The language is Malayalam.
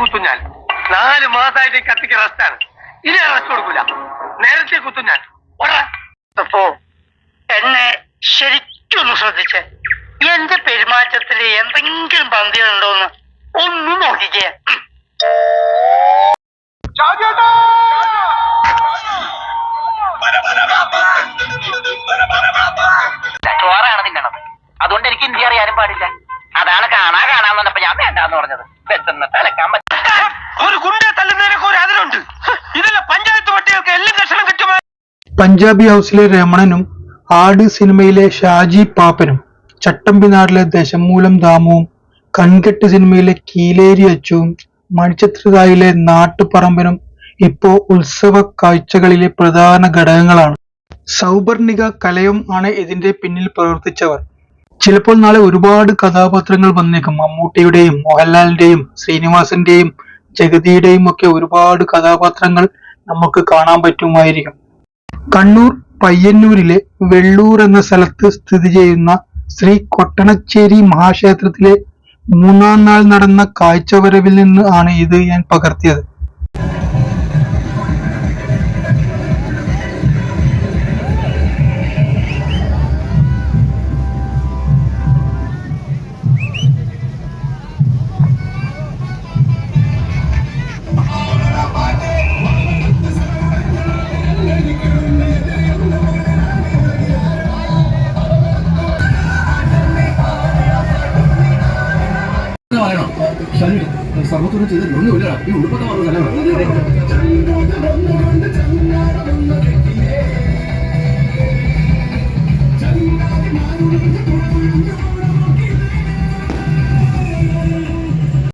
കുത്തും ഞാൻ. 4 മാസമായിട്ട് കത്തിക്ക് റെസ്റ്റാണ്. ഇനി റെസ്റ്റ് കൊടുക്കൂല. നേരത്തെ കുത്തും ഞാൻ. അപ്പോ എന്നെ ശരിക്കൊന്ന് ശ്രദ്ധിച്ചേ. എന്റെ പെരുമാറ്റത്തില് എന്തെങ്കിലും പന്തികളുണ്ടോന്ന് ഒന്നും നോക്കിക്കേ. ചോറാണ് തിന്നണത്. അതുകൊണ്ട് എനിക്ക് ഇന്ത്യ അറിയാനും പാടില്ല. അതാണ് കാണാന്ന് പറഞ്ഞപ്പോ ഞാൻ വേണ്ടാന്ന് പറഞ്ഞത്. തലക്കാൻ ഒരു ഗുണ്ട തല്ലുന്നതിനൊക്കെ ഒരു അതിലുണ്ട്. ഇതല്ല പഞ്ചായത്ത് പട്ടികൾക്ക് എല്ലാം കഷണം കിട്ടുമായി. പഞ്ചാബി ഹൗസിലെ രമണനും ആട് സിനിമയിലെ ഷാജി പാപ്പനും ചട്ടമ്പിനാടിലെ ദശമൂലം ദാമുവും കൺകെട്ട് സിനിമയിലെ കീലേരി അച്ചുവും മണിച്ചിത്രതാഴിലെ നാട്ടുപറമ്പനും ഇപ്പോ ഉത്സവ കാഴ്ചകളിലെ പ്രധാന ഘടകങ്ങളാണ്. സൗപർണിക കലയും ആണ് ഇതിന്റെ പിന്നിൽ പ്രവർത്തിച്ചവർ. ചിലപ്പോൾ നാളെ ഒരുപാട് കഥാപാത്രങ്ങൾ വന്നേക്കും. മമ്മൂട്ടിയുടെയും മോഹൻലാലിന്റെയും ശ്രീനിവാസന്റെയും ജഗതിയുടെയും ഒക്കെ ഒരുപാട് കഥാപാത്രങ്ങൾ നമുക്ക് കാണാൻ പറ്റുമായിരിക്കും. കണ്ണൂർ പയ്യന്നൂരിലെ വെള്ളൂർ എന്ന സ്ഥലത്ത് സ്ഥിതി ചെയ്യുന്ന ശ്രീ കൊട്ടണച്ചേരി മഹാക്ഷേത്രത്തിലെ 3-ാം നാൾ നടന്ന കാഴ്ചവരവിൽ നിന്ന് ആണ് ഇത് ഞാൻ പകർത്തിയത്. സർവത്തോട് ചെയ്തിട്ടൊന്നുമില്ല. ഈ ഉടുപ്പൊക്കെ പറഞ്ഞ സ്ഥലമാണ്.